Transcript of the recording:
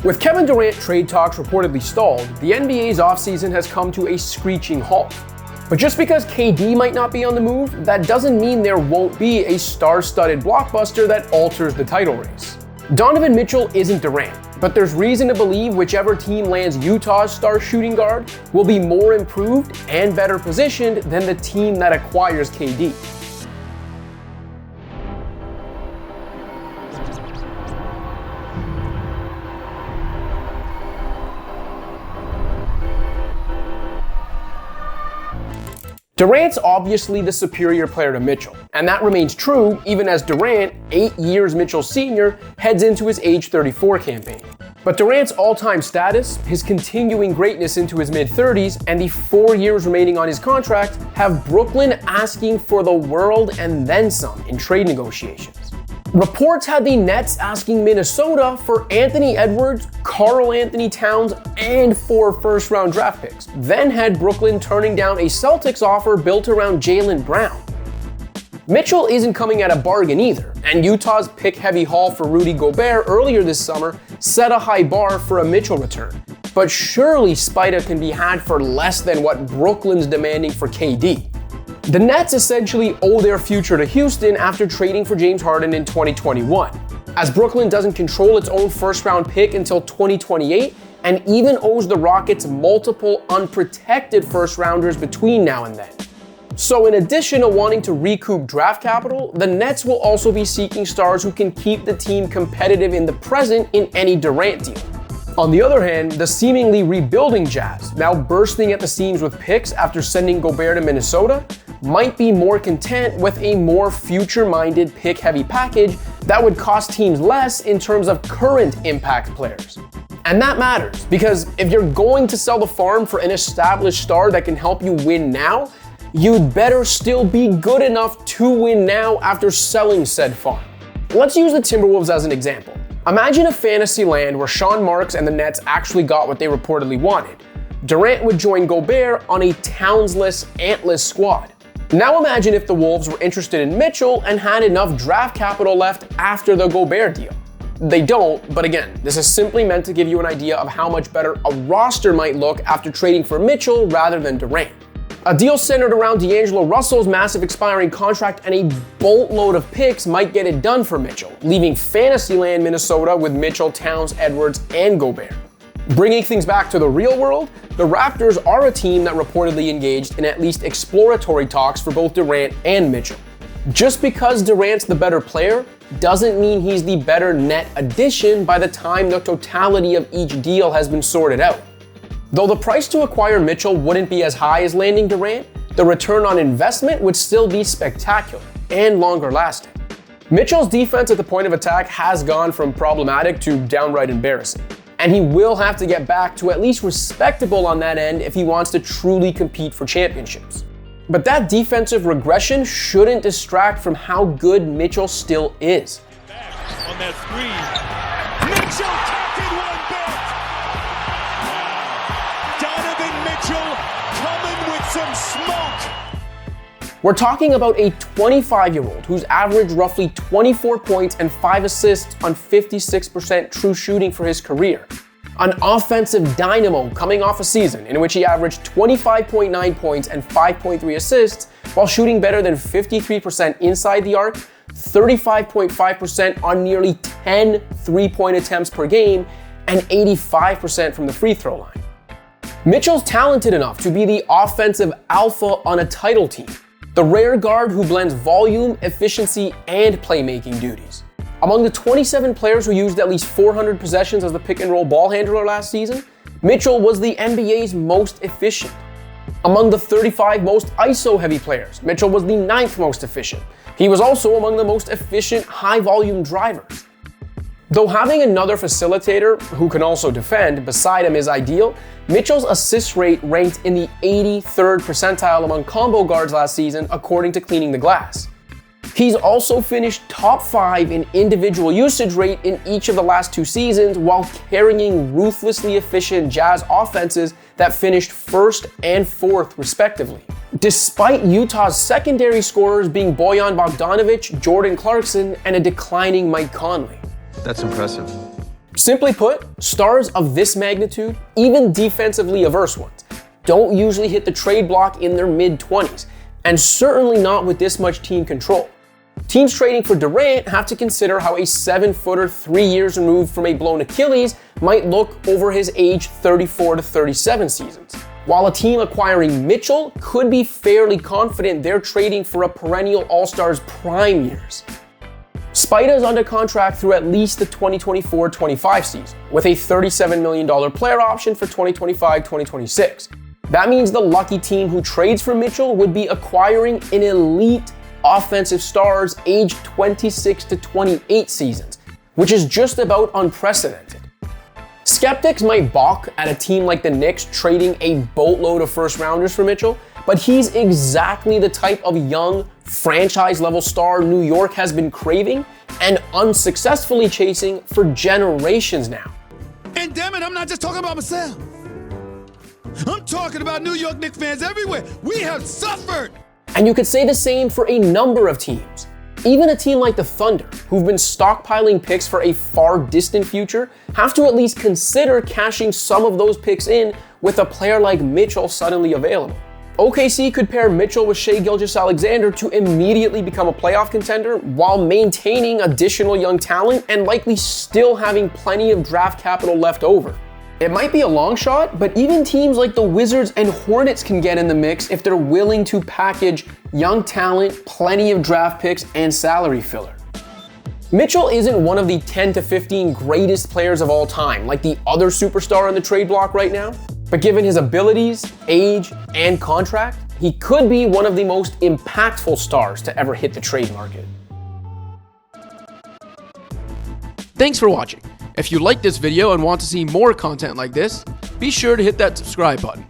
With Kevin Durant trade talks reportedly stalled, the NBA's offseason has come to a screeching halt. But just because KD might not be on the move, that doesn't mean there won't be a star-studded blockbuster that alters the title race. Donovan Mitchell isn't Durant, but there's reason to believe whichever team lands Utah's star shooting guard will be more improved and better positioned than the team that acquires KD. Durant's obviously the superior player to Mitchell, and that remains true even as Durant, 8 years Mitchell's senior, heads into his age 34 campaign. But Durant's all-time status, his continuing greatness into his mid-30s, and the 4 years remaining on his contract have Brooklyn asking for the world and then some in trade negotiations. Reports had the Nets asking Minnesota for Anthony Edwards, Karl Anthony Towns, and 4 first-round draft picks, then had Brooklyn turning down a Celtics offer built around Jaylen Brown. Mitchell isn't coming at a bargain either, and Utah's pick-heavy haul for Rudy Gobert earlier this summer set a high bar for a Mitchell return. But surely Spida can be had for less than what Brooklyn's demanding for KD. The Nets essentially owe their future to Houston after trading for James Harden in 2021, as Brooklyn doesn't control its own first-round pick until 2028 and even owes the Rockets multiple unprotected first-rounders between now and then. So in addition to wanting to recoup draft capital, the Nets will also be seeking stars who can keep the team competitive in the present in any Durant deal. On the other hand, the seemingly rebuilding Jazz, now bursting at the seams with picks after sending Gobert to Minnesota, might be more content with a more future-minded pick-heavy package that would cost teams less in terms of current impact players. And that matters, because if you're going to sell the farm for an established star that can help you win now, you'd better still be good enough to win now after selling said farm. Let's use the Timberwolves as an example. Imagine a fantasy land where Sean Marks and the Nets actually got what they reportedly wanted. Durant would join Gobert on a Townsless, Antless squad. Now imagine if the Wolves were interested in Mitchell and had enough draft capital left after the Gobert deal. They don't, but again, this is simply meant to give you an idea of how much better a roster might look after trading for Mitchell rather than Durant. A deal centered around D'Angelo Russell's massive expiring contract and a boatload of picks might get it done for Mitchell, leaving Fantasyland Minnesota with Mitchell, Towns, Edwards, and Gobert. Bringing things back to the real world, the Raptors are a team that reportedly engaged in at least exploratory talks for both Durant and Mitchell. Just because Durant's the better player doesn't mean he's the better net addition by the time the totality of each deal has been sorted out. Though the price to acquire Mitchell wouldn't be as high as landing Durant, the return on investment would still be spectacular and longer lasting. Mitchell's defense at the point of attack has gone from problematic to downright embarrassing, and he will have to get back to at least respectable on that end if he wants to truly compete for championships. But that defensive regression shouldn't distract from how good Mitchell still is. Back on that screen, Mitchell tapped it one back. Wow. Donovan Mitchell coming with some smoke. We're talking about a 25-year-old who's averaged roughly 24 points and 5 assists on 56% true shooting for his career. An offensive dynamo coming off a season in which he averaged 25.9 points and 5.3 assists while shooting better than 53% inside the arc, 35.5% on nearly 10 three-point attempts per game, and 85% from the free throw line. Mitchell's talented enough to be the offensive alpha on a title team, the rare guard who blends volume, efficiency, and playmaking duties. Among the 27 players who used at least 400 possessions as the pick-and-roll ball handler last season, Mitchell was the NBA's most efficient. Among the 35 most ISO-heavy players, Mitchell was the 9th most efficient. He was also among the most efficient high-volume drivers. Though having another facilitator who can also defend beside him is ideal, Mitchell's assist rate ranked in the 83rd percentile among combo guards last season, according to Cleaning the Glass. He's also finished top 5 in individual usage rate in each of the last 2 seasons while carrying ruthlessly efficient Jazz offenses that finished 1st and 4th respectively. Despite Utah's secondary scorers being Bojan Bogdanovic, Jordan Clarkson, and a declining Mike Conley. That's impressive. Simply put, stars of this magnitude, even defensively averse ones, don't usually hit the trade block in their mid-20s, and certainly not with this much team control. Teams trading for Durant have to consider how a 7-footer 3 years removed from a blown Achilles might look over his age 34 to 37 seasons, while a team acquiring Mitchell could be fairly confident they're trading for a perennial All-Star's prime years. Spida is under contract through at least the 2024-25 season, with a $37 million player option for 2025-2026. That means the lucky team who trades for Mitchell would be acquiring an elite offensive stars aged 26 to 28 seasons, which is just about unprecedented. Skeptics might balk at a team like the Knicks trading a boatload of first-rounders for Mitchell, but he's exactly the type of young, franchise-level star New York has been craving and unsuccessfully chasing for generations now. And damn it, I'm not just talking about myself. I'm talking about New York Knicks fans everywhere. We have suffered. And you could say the same for a number of teams. Even a team like the Thunder, who've been stockpiling picks for a far distant future, have to at least consider cashing some of those picks in with a player like Mitchell suddenly available. OKC could pair Mitchell with Shai Gilgeous-Alexander to immediately become a playoff contender while maintaining additional young talent and likely still having plenty of draft capital left over. It might be a long shot, but even teams like the Wizards and Hornets can get in the mix if they're willing to package young talent, plenty of draft picks, and salary filler. Mitchell isn't one of the 10 to 15 greatest players of all time, like the other superstar on the trade block right now, but given his abilities, age, and contract, he could be one of the most impactful stars to ever hit the trade market. Thanks for watching. If you liked this video and want to see more content like this, be sure to hit that subscribe button.